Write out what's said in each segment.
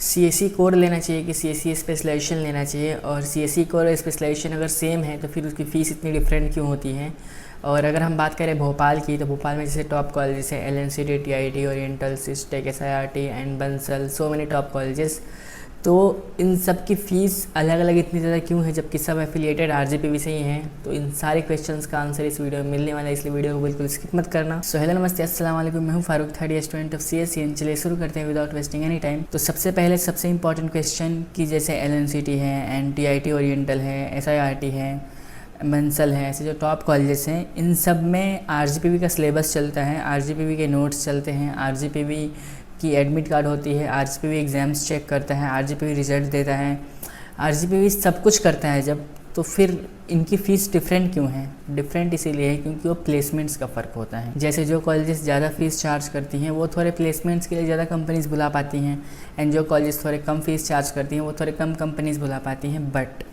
CSC core लेना चाहिए कि सीएससी स्पेशलाइजेशन लेना चाहिए, और सीएससी कोर और स्पेशलाइजेशन अगर सेम है तो फिर उसकी फ़ीस इतनी डिफरेंट क्यों होती है। और अगर हम बात करें भोपाल की, तो भोपाल में जैसे टॉप कॉलेजेस है LNCT, TIT, oriental, Systech, SIRT and Bansal, so many top colleges. तो इन सब की फ़ीस अलग अलग इतनी ज़्यादा क्यों है, जबकि सब एफिलिएटेड RGPV से ही हैं। तो इन सारे क्वेश्चंस का आंसर इस वीडियो में मिलने वाला है, इसलिए वीडियो को बिल्कुल स्किप मत करना। सो हेलो नमस्ते, अस्सलाम वालेकुम, मैं हूं Farooq, third year student of CSE। चलिए शुरू करते हैं विदाउट वेस्टिंग एनी टाइम। तो सबसे पहले सबसे इंपॉर्टेंट क्वेश्चन कि जैसे LNCT है, TIT ओरिएंटल है, SIRT है, बंसल है, ऐसे जो टॉप कॉलेजेस हैं, इन सब में RGPV का सिलेबस चलता है, RGPV के नोट्स चलते हैं, RGPV की एडमिट कार्ड होती है, RGPV एग्ज़ाम्स चेक करता है, RGPV रिजल्ट देता है, RGPV सब कुछ करता है जब, तो फिर इनकी फ़ीस डिफरेंट क्यों है? डिफरेंट इसीलिए है क्योंकि वो प्लेसमेंट्स का फ़र्क होता है। जैसे जो कॉलेजेस ज़्यादा फ़ीस चार्ज करती हैं वो थोड़े प्लेसमेंट्स के लिए ज़्यादा कंपनीज़ बुला पाती हैं, एंड जो कॉलेजेस थोड़े कम फ़ीस चार्ज करती हैं वो थोड़े कम कंपनीज़ बुला पाती हैं। बट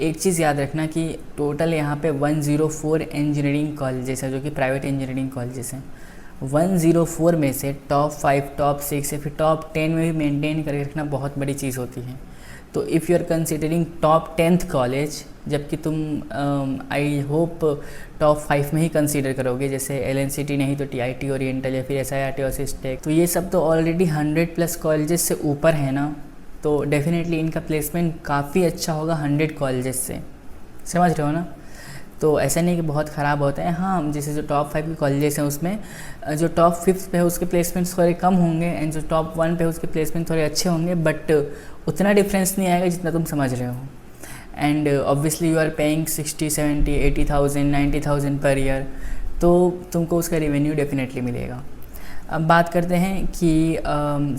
एक चीज़ याद रखना कि टोटल यहाँ पे 104 इंजीनियरिंग कॉलेजेस हैं जो कि प्राइवेट इंजीनियरिंग कॉलेजेस हैं। 104 में से टॉप 5, टॉप 6 या फिर टॉप 10 में भी मेंटेन करके रखना बहुत बड़ी चीज़ होती है। तो if you are considering top 10th college, जबकि तुम आई होप टॉप 5 में ही कंसीडर करोगे, जैसे LNCT नहीं तो TIT ओरिएंटल या फिर SIRT और सिस्टेक, तो ये सब तो ऑलरेडी 100+ कॉलेजेस से ऊपर है ना, तो डेफिनेटली इनका प्लेसमेंट काफ़ी अच्छा होगा 100 कॉलेजेस से। समझ रहे हो ना? तो ऐसा नहीं कि बहुत ख़राब होता है। हाँ, जैसे जो टॉप 5 के कॉलेजेस हैं उसमें जो टॉप 5 पे है उसके प्लेसमेंट्स थोड़े कम होंगे, एंड जो टॉप 1 पे है उसके प्लेसमेंट थोड़े अच्छे होंगे, बट उतना डिफरेंस नहीं आएगा जितना तुम समझ रहे हो। And obviously you are paying 60, 70, 80,000, 90,000 per year, तो तुमको उसका रेवेन्यू डेफिनेटली मिलेगा। अब बात करते हैं कि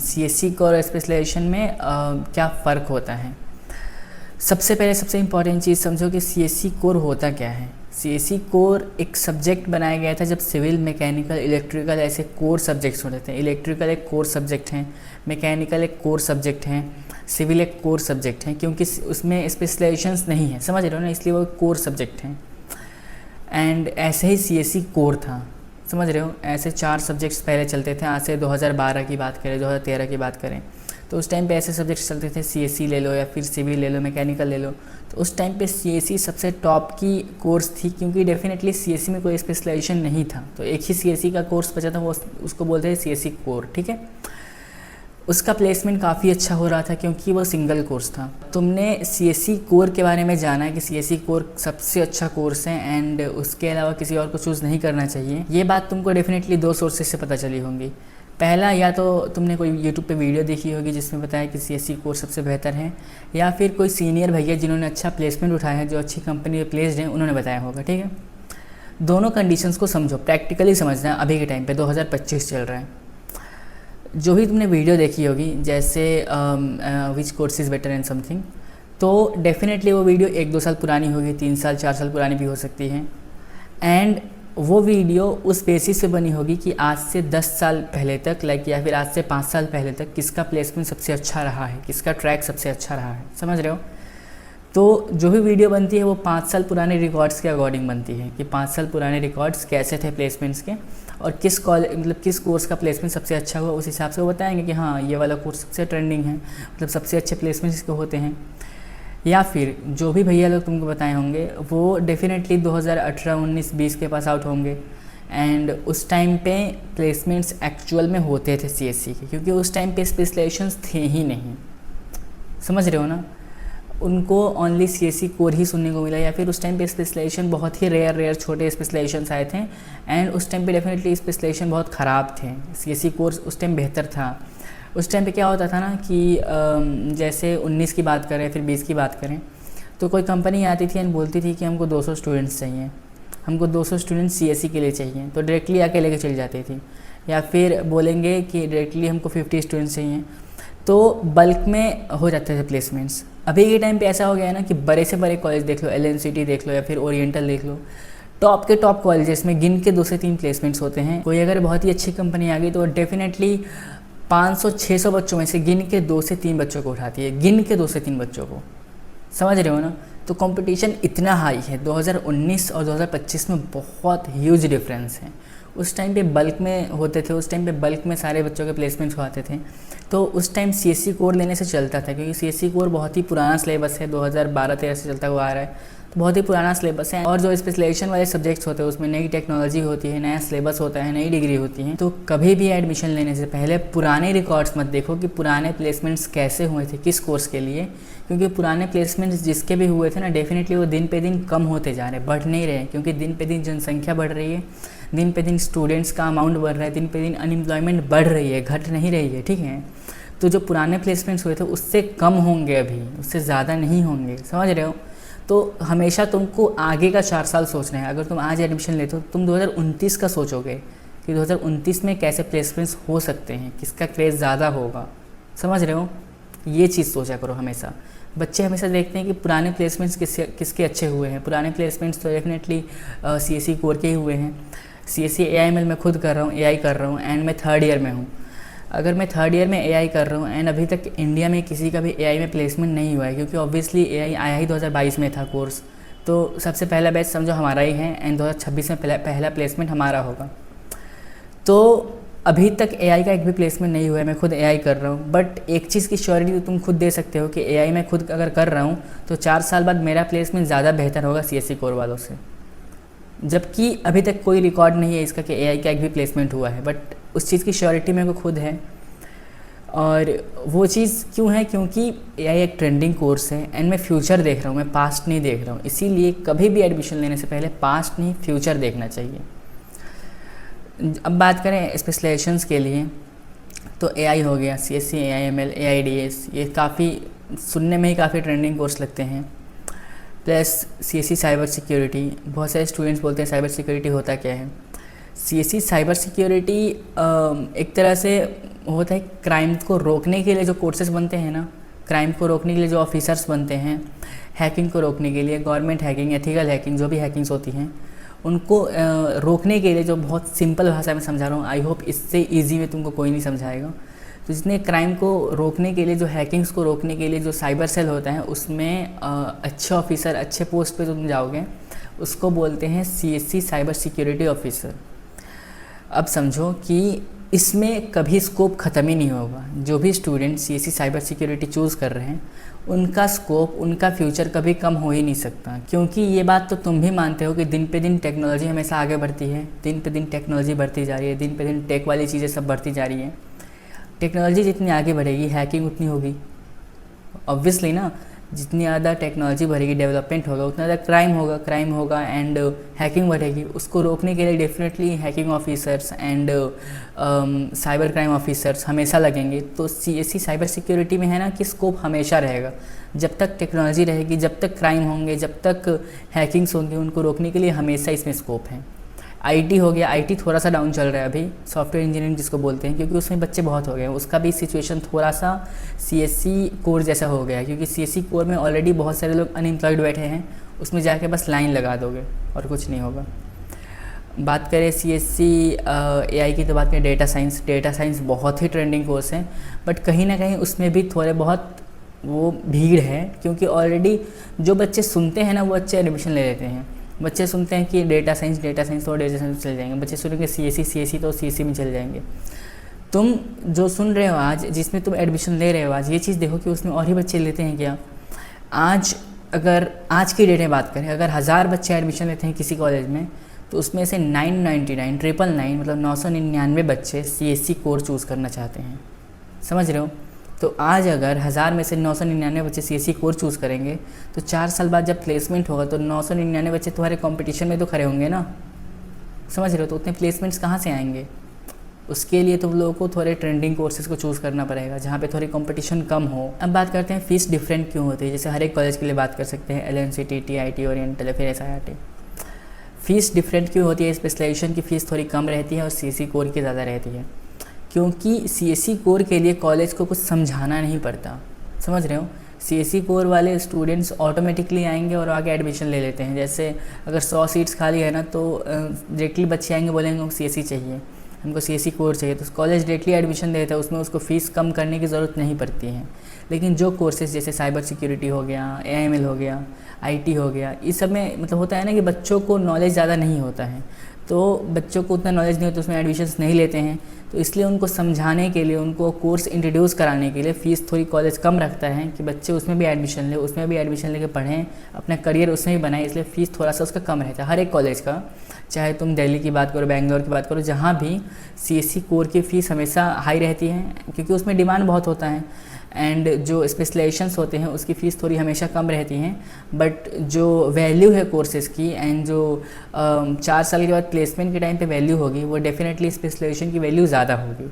CSE कोर स्पेशलाइजेशन में क्या फ़र्क होता है। सबसे पहले सबसे इम्पॉर्टेंट चीज़ समझो कि CSE कोर होता क्या है। CSE कोर एक सब्जेक्ट बनाया गया था जब सिविल, मैकेनिकल, इलेक्ट्रिकल ऐसे कोर सब्जेक्ट्स होते थे। इलेक्ट्रिकल एक कोर सब्जेक्ट है, मैकेनिकल एक कोर सब्जेक्ट है, सिविल एक कोर सब्जेक्ट है, क्योंकि उसमें स्पेशलाइजेशंस नहीं है, समझ रहे हो ना, इसलिए वो कोर सब्जेक्ट हैं। एंड ऐसे ही CSE कोर था, समझ रहे हो। ऐसे 4 सब्जेक्ट्स पहले चलते थे। आज से 2012 की बात करें, 2013 की बात करें, तो उस टाइम पे ऐसे सब्जेक्ट्स चलते थे, CSE ले लो या फिर सिविल ले लो, मैकेनिकल ले लो। तो उस टाइम पे CSE सबसे टॉप की कोर्स थी, क्योंकि डेफिनेटली CSE में कोई स्पेशलाइजेशन नहीं था, तो एक ही CSE का कोर्स बचा था, वो उसको बोलते थे CSE कोर, ठीक है। उसका प्लेसमेंट काफ़ी अच्छा हो रहा था क्योंकि वो सिंगल कोर्स था। तुमने CSE कोर के बारे में जाना है कि CSE कोर सबसे अच्छा कोर्स है, एंड उसके अलावा किसी और को चूज़ नहीं करना चाहिए। ये बात तुमको डेफिनेटली 2 सोर्सेज से पता चली होंगी। पहला, या तो तुमने कोई YouTube पे वीडियो देखी होगी जिसमें बताया कि CSE कोर्स सबसे बेहतर है, या फिर कोई सीनियर भैया जिन्होंने अच्छा प्लेसमेंट उठाया है, जो अच्छी कंपनी में प्लेस्ड हैं, उन्होंने बताया होगा, ठीक है। दोनों कंडीशंस को समझो, प्रैक्टिकली समझना। अभी के टाइम पे 2025 चल रहा है, जो भी तुमने वीडियो देखी होगी जैसे which course is better and something, तो डेफिनेटली वो वीडियो 1-2 साल पुरानी होगी, 3 साल 4 साल पुरानी भी हो सकती है। एंड वो वीडियो उस बेसिस पे बनी होगी कि आज से 10 साल पहले तक या फिर आज से 5 साल पहले तक किसका प्लेसमेंट सबसे अच्छा रहा है, किसका ट्रैक सबसे अच्छा रहा है, समझ रहे हो। तो जो भी वीडियो बनती है वो 5 साल पुराने रिकॉर्ड्स के अकॉर्डिंग बनती है कि 5 साल पुराने रिकॉर्ड्स कैसे थे प्लेसमेंट्स के, और किस कोर्स का प्लेसमेंट सबसे अच्छा हुआ, उस हिसाब से वो बताएंगे कि हाँ ये वाला कोर्स सबसे ट्रेंडिंग है, मतलब सबसे अच्छे प्लेसमेंट्स इसके होते हैं। या फिर जो भी भैया लोग तुमको बताए होंगे वो डेफिनेटली 2018, 19, 20 के पास आउट होंगे, एंड उस टाइम पे प्लेसमेंट्स एक्चुअल में होते थे CSE के, क्योंकि उस टाइम पे स्पेशलाइजेशंस थे ही नहीं, समझ रहे हो ना। उनको ओनली CSE कोर ही सुनने को मिला, या फिर उस टाइम पे स्पेशलाइजेशन बहुत ही रेयर छोटे स्पेशलाइजेशंस आए थे, एंड उस टाइम पे डेफिनेटली स्पेशलाइजेशन बहुत ख़राब थे। CSE कोर्स उस टाइम बेहतर था। उस टाइम पे क्या होता था ना कि जैसे 19 की बात करें फिर 20 की बात करें, तो कोई कंपनी आती थी एंड बोलती थी कि हमको 200 स्टूडेंट्स चाहिए, हमको 200 स्टूडेंट्स CSE के लिए चाहिए, तो डायरेक्टली आके लेके चली जाती थी। या फिर बोलेंगे कि डायरेक्टली हमको 50 स्टूडेंट्स चाहिए, तो बल्क में हो जाते थे प्लेसमेंट्स। अभी के टाइम पे ऐसा हो गया है ना कि बड़े से बड़े कॉलेज देख लो, LNCT देख लो या फिर ओरिएंटल देख लो, टॉप के टॉप कॉलेजेस में गिन के 2 से 3 प्लेसमेंट्स होते हैं। कोई अगर बहुत ही अच्छी कंपनी आ गई तो डेफिनेटली 500-600 बच्चों में से गिन के 2 से 3 बच्चों को उठाती है, गिन के 2 से 3 बच्चों को, समझ रहे हो ना। तो कंपटीशन इतना हाई है, 2019 और 2025 में बहुत ह्यूज डिफरेंस है। उस टाइम पे बल्क में होते थे, उस टाइम पे बल्क में सारे बच्चों के प्लेसमेंट्स होते थे। तो उस टाइम सीएससी कोर लेने से चलता था, क्योंकि सीएससी कोर बहुत ही पुराना सिलेबस है, 2012-13 से चलता हुआ आ रहा है, तो बहुत ही पुराना सिलेबस है। और जो स्पेशलाइजेशन वाले सब्जेक्ट्स होते हैं उसमें नई टेक्नोलॉजी होती है, नया सिलेबस होता है, नई डिग्री होती है। तो कभी भी एडमिशन लेने से पहले पुराने रिकॉर्ड्स मत देखो कि पुराने प्लेसमेंट्स कैसे हुए थे, किस कोर्स के लिए, क्योंकि पुराने प्लेसमेंट्स जिसके भी हुए थे ना, डेफिनेटली वो दिन पे दिन कम होते जा रहे हैं, बढ़ नहीं रहे, क्योंकि दिन पे दिन जनसंख्या बढ़ रही है, दिन पे दिन स्टूडेंट्स का अमाउंट बढ़ रहा है, दिन पे दिन अनएम्प्लॉयमेंट बढ़ रही है, घट नहीं रही है, ठीक है। तो जो पुराने प्लेसमेंट्स हुए थे उससे कम होंगे, अभी उससे ज़्यादा नहीं होंगे, समझ रहे हो। तो हमेशा तुमको आगे का 4 साल सोचना है। अगर तुम आज एडमिशन लेते हो, तुम 2029 का सोचोगे कि 2029 में कैसे प्लेसमेंट्स हो सकते हैं, किसका क्रेज़ ज़्यादा होगा, समझ रहे हो। ये चीज़ सोचा करो हमेशा। बच्चे हमेशा देखते हैं कि पुराने प्लेसमेंट्स किसके अच्छे हुए हैं। पुराने प्लेसमेंट्स तो डेफिनेटली सीएससी कोर के ही हुए हैं। सीएससी एआईएमएल मैं खुद कर रहा हूँ, एआई कर रहा हूँ, एंड मैं 3rd ईयर में हूँ। अगर मैं 3rd ईयर में एआई कर रहा हूँ एंड अभी तक इंडिया में किसी का भी एआई में प्लेसमेंट नहीं हुआ है, क्योंकि ऑब्वियसली एआई आया ही 2022 में था कोर्स, तो सबसे पहला बैच समझो हमारा ही है, एंड 2026 में पहला प्लेसमेंट हमारा होगा। तो अभी तक एआई का एक भी प्लेसमेंट नहीं हुआ है, मैं खुद एआई कर रहा हूँ। बट एक चीज़ की श्योरिटी तो तुम खुद दे सकते हो कि एआई में खुद अगर कर रहा हूँ तो 4 साल बाद मेरा प्लेसमेंट ज़्यादा बेहतर होगा सीएससी कोर वालों से, जबकि अभी तक कोई रिकॉर्ड नहीं है इसका कि एआई का एक भी प्लेसमेंट हुआ है। बट उस चीज़ की श्योरिटी मेरे को खुद है। और वो चीज़ क्यों है, क्योंकि एआई एक ट्रेंडिंग कोर्स है एंड मैं फ्यूचर देख रहा हूँ, मैं पास्ट नहीं देख रहा हूँ। इसीलिए कभी भी एडमिशन लेने से पहले पास्ट नहीं फ्यूचर देखना चाहिए। अब बात करें स्पेशलाइजेशंस के लिए, तो एआई हो गया, सीएससी, एआईएमएल, एआईडीएस, ये काफ़ी सुनने में ही काफ़ी ट्रेंडिंग कोर्स लगते हैं। प्लस सीएससी साइबर सिक्योरिटी, बहुत सारे स्टूडेंट्स बोलते हैं साइबर सिक्योरिटी होता क्या है। सीएससी साइबर सिक्योरिटी एक तरह से होता है क्राइम को रोकने के लिए जो कोर्सेज बनते हैं ना, क्राइम को रोकने के लिए जो ऑफिसर्स बनते हैं, हैकिंग को रोकने के लिए, गवर्नमेंट हैकिंग, एथिकल हैकिंग, जो भी हैकिंग्स होती हैं उनको रोकने के लिए, जो बहुत सिंपल भाषा में समझा रहा हूँ, आई होप इससे ईजी में तुमको कोई नहीं समझाएगा। तो जितने क्राइम को रोकने के लिए, जो हैकिंग्स को रोकने के लिए जो साइबर सेल होता है, उसमें अच्छे ऑफिसर, अच्छे पोस्ट पे तुम जाओगे, उसको बोलते हैं सीएससी साइबर सिक्योरिटी ऑफिसर। अब समझो कि इसमें कभी स्कोप ख़त्म ही नहीं होगा। जो भी student CSC cyber security choose कर रहे हैं, उनका स्कोप, उनका फ्यूचर कभी कम हो ही नहीं सकता, क्योंकि ये बात तो तुम भी मानते हो कि दिन पे दिन टेक्नोलॉजी हमेशा आगे बढ़ती है, दिन पे दिन टेक्नोलॉजी बढ़ती जा रही है, दिन पे दिन टेक वाली चीज़ें सब बढ़ती जा रही हैं। टेक्नोलॉजी जितनी आगे बढ़ेगी, हैकिंग उतनी होगी, ऑब्वियसली ना। जितनी ज़्यादा टेक्नोलॉजी बढ़ेगी, डेवलपमेंट होगा, उतना ज़्यादा क्राइम होगा एंड हैकिंग बढ़ेगी। उसको रोकने के लिए definitely hacking officers and cyber crime officers हमेशा लगेंगे। तो सीएससी साइबर सिक्योरिटी में है ना कि स्कोप हमेशा रहेगा, जब तक टेक्नोलॉजी रहेगी, जब तक क्राइम होंगे, जब तक हैकिंग्स होंगे, उनको रोकने के लिए हमेशा इसमें स्कोप है। आईटी हो गया, आईटी थोड़ा सा डाउन चल रहा है अभी, सॉफ्टवेयर इंजीनियरिंग जिसको बोलते हैं, क्योंकि उसमें बच्चे बहुत हो गए हैं। उसका भी सिचुएशन थोड़ा सा सीएससी कोर जैसा हो गया है, क्योंकि सीएससी कोर में ऑलरेडी बहुत सारे लोग अनएम्प्लॉयड बैठे हैं, उसमें जाके बस लाइन लगा दोगे और कुछ नहीं होगा। बात करें सीएससी एआई की, तो बात करें डेटा साइंस बहुत ही ट्रेंडिंग कोर्स है, बट कहीं ना कहीं उसमें भी थोड़े बहुत वो भीड़ है, क्योंकि ऑलरेडी जो बच्चे सुनते हैं ना, वो बच्चे एडमिशन ले लेते हैं। बच्चे सुनते हैं कि डेटा साइंस तो डेटा साइंस चल जाएंगे, बच्चे सुनेंगे सीएससी तो सीएससी में चल जाएंगे। तुम जो सुन रहे हो आज, जिसमें तुम एडमिशन ले रहे हो आज, ये चीज़ देखो कि उसमें और ही बच्चे लेते हैं क्या। आज की डेट में बात करें, अगर 1000 बच्चे एडमिशन लेते हैं किसी कॉलेज में, तो उसमें से 999 मतलब 999 बच्चे सीएससी कोर्स चूज़ करना चाहते हैं, समझ रहे हो। तो आज अगर 1000 में से 999 बच्चे सीएससी कोर्स चूज़ करेंगे, तो 4 साल बाद जब प्लेसमेंट होगा तो 999 बच्चे तुम्हारे कंपटीशन में तो खड़े होंगे ना, समझ रहे हो। तो उतने प्लेसमेंट्स कहाँ से आएंगे। उसके लिए तुम लोगों को थोड़े ट्रेंडिंग कोर्सेज को चूज़ करना पड़ेगा, जहाँ पे थोड़ी कंपटीशन कम हो। अब बात करते हैं फ़ीस डिफरेंट क्यों होती है। जैसे हर एक कॉलेज के लिए बात कर सकते हैं, LNCT, TIT, ओरिएंटल या फिर SIRT। फ़ीस डिफरेंट क्यों होती है। स्पेशलाइजेशन की फ़ीस थोड़ी कम रहती है और सीएससी कोर की ज़्यादा रहती है, क्योंकि सीएससी कोर के लिए कॉलेज को कुछ समझाना नहीं पड़ता, समझ रहे हो। सीएससी कोर वाले स्टूडेंट्स ऑटोमेटिकली आएंगे और आगे एडमिशन ले लेते हैं। जैसे अगर 100 सीट्स खाली है ना, तो डायरेक्टली बच्चे आएंगे, बोलेंगे हमको सीएससी चाहिए, हमको सीएससी कोर चाहिए, तो कॉलेज डायरेक्टली एडमिशन देता है, उसमें उसको फ़ीस कम करने की ज़रूरत नहीं पड़ती है। लेकिन जो कोर्सेज जैसे साइबर सिक्योरिटी हो गया, AIML हो गया, IT हो गया, इस सब में मतलब होता है ना कि बच्चों को नॉलेज ज़्यादा नहीं होता है, तो बच्चों को उतना नॉलेज नहीं होता, उसमें एडमिशन्स नहीं लेते हैं। तो इसलिए उनको समझाने के लिए, उनको कोर्स इंट्रोड्यूस कराने के लिए फ़ीस थोड़ी कॉलेज कम रखता है कि बच्चे उसमें भी एडमिशन लें, उसमें भी एडमिशन लेके पढ़ें, अपना करियर उसमें भी बनाएं। इसलिए फ़ीस थोड़ा सा उसका कम रहता है हर एक कॉलेज का, चाहे तुम दिल्ली की बात करो, बेंगलोर की बात करो, जहाँ भी CSE कोर की फ़ीस हमेशा हाई रहती है क्योंकि उसमें डिमांड बहुत होता है। एंड जो स्पेशलाइजेशंस होते हैं उसकी फ़ीस थोड़ी हमेशा कम रहती हैं, बट जो वैल्यू है कोर्सेज़ की एंड जो 4 साल के बाद प्लेसमेंट के टाइम पे वैल्यू होगी, वो डेफिनेटली स्पेशलाइजेशन की वैल्यू ज़्यादा होगी।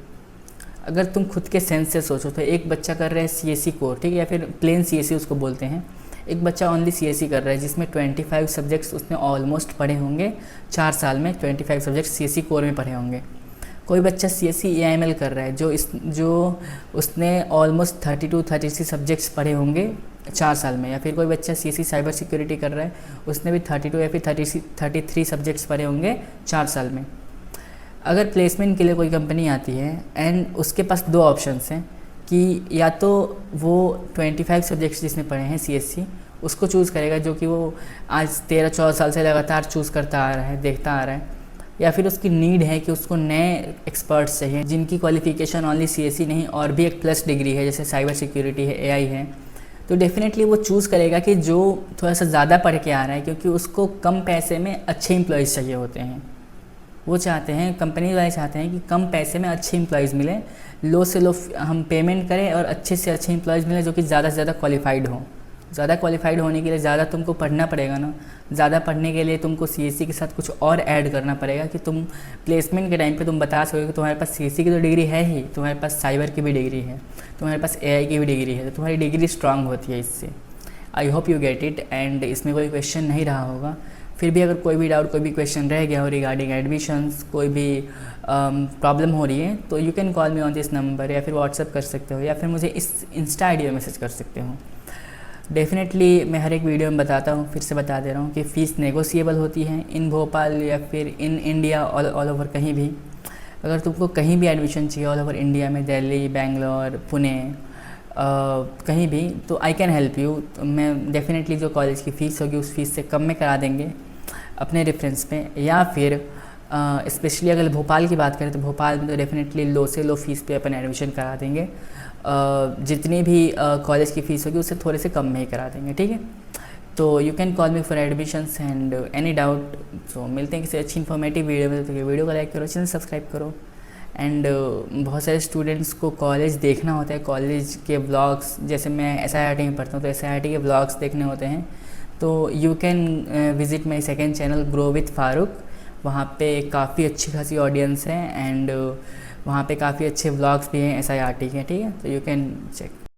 अगर तुम खुद के सेंस से सोचो तो एक बच्चा कर रहा है CSE कोर, ठीक है, या फिर प्लेन CSE उसको बोलते हैं, एक बच्चा ओनली CSE कर रहा है जिसमें 25 सब्जेक्ट्स उसने ऑलमोस्ट पढ़े होंगे 4 साल में, 25 सब्जेक्ट्स CSE कोर में पढ़े होंगे। कोई बच्चा CSE AIML कर रहा है जो उसने ऑलमोस्ट 32-33 सब्जेक्ट्स पढ़े होंगे 4 साल में, या फिर कोई बच्चा CSE साइबर सिक्योरिटी कर रहा है, उसने भी 32 या फिर 33 सब्जेक्ट्स पढ़े होंगे 4 साल में। अगर प्लेसमेंट के लिए कोई कंपनी आती है एंड उसके पास 2 ऑप्शंस हैं कि या तो वो 25 सब्जेक्ट्स जिसने पढ़े हैं CSE उसको चूज़ करेगा, जो कि वो आज 13-14 साल से लगातार चूज़ करता आ रहा है, देखता आ रहा है, या फिर उसकी नीड है कि उसको नए एक्सपर्ट्स चाहिए जिनकी क्वालिफ़िकेशन ओनली CSE नहीं और भी एक प्लस डिग्री है, जैसे साइबर सिक्योरिटी है, AI है। तो डेफिनेटली वो चूज़ करेगा कि जो थोड़ा सा ज़्यादा पढ़ के आ रहा है, क्योंकि उसको कम पैसे में अच्छे एम्प्लॉयज़ चाहिए होते हैं। वो चाहते हैं, कंपनी वाले चाहते हैं कि कम पैसे में अच्छे एम्प्लॉयज़ मिलें, लो से लो हम पेमेंट करें और अच्छे से अच्छे एम्प्लॉयज़ मिलें जो कि ज़्यादा से ज़्यादा क्वालिफाइड हों। ज़्यादा क्वालिफाइड होने के लिए ज़्यादा तुमको पढ़ना पड़ेगा ना, ज़्यादा पढ़ने के लिए तुमको CSE के साथ कुछ और ऐड करना पड़ेगा कि तुम प्लेसमेंट के टाइम पे तुम बता सकोगे कि तुम्हारे पास CSE की तो डिग्री है ही, तुम्हारे पास साइबर की भी डिग्री है, तुम्हारे पास AI की भी डिग्री है, तो तुम्हारी डिग्री स्ट्रांग होती है इससे। I hope you get it. And इसमें कोई क्वेश्चन नहीं रहा होगा, फिर भी अगर कोई भी डाउट, कोई भी क्वेश्चन रह गया हो रिगार्डिंग एडमिशन्स, कोई भी प्रॉब्लम हो रही है, तो you can call me on this number, या फिर व्हाट्सअप कर सकते हो, या फिर मुझे इस इंस्टा ID में मैसेज कर सकते हो। डेफिनेटली मैं हर एक वीडियो में बताता हूँ, फिर से बता दे रहा हूँ कि फ़ीस नेगोशिएबल होती है इन भोपाल या फिर इन इंडिया, ऑल ओवर कहीं भी। अगर तुमको कहीं भी एडमिशन चाहिए ऑल ओवर इंडिया में, दिल्ली, बेंगलोर, पुणे, कहीं भी, तो आई कैन हेल्प यू। तो मैं डेफिनेटली जो कॉलेज की फ़ीस होगी उस फीस से कम में करा देंगे अपने रेफरेंस पे, या फिर स्पेशली अगर भोपाल की बात करें तो भोपाल में तो डेफिनेटली लो से लो फीस पे अपन एडमिशन करा देंगे। जितनी भी कॉलेज की फ़ीस होगी उससे थोड़े से कम में ही करा देंगे, ठीक है। तो you can call me for admissions and any doubt. So मिलते हैं किसी अच्छी इन्फॉर्मेटिव वीडियो में। तो वीडियो को लाइक करो, चैनल सब्सक्राइब करो। एंड बहुत सारे स्टूडेंट्स को कॉलेज देखना होता है, कॉलेज के व्लॉग्स, जैसे मैं SIRT में पढ़ता हूँ तो SIRT के व्लॉग्स देखने होते हैं, तो you can visit my second channel grow with Farooq. वहाँ पे काफ़ी अच्छी खासी ऑडियंस है एंड वहाँ पे काफ़ी अच्छे व्लॉग्स भी हैं SIRT के, ठीक है, तो यू कैन चेक।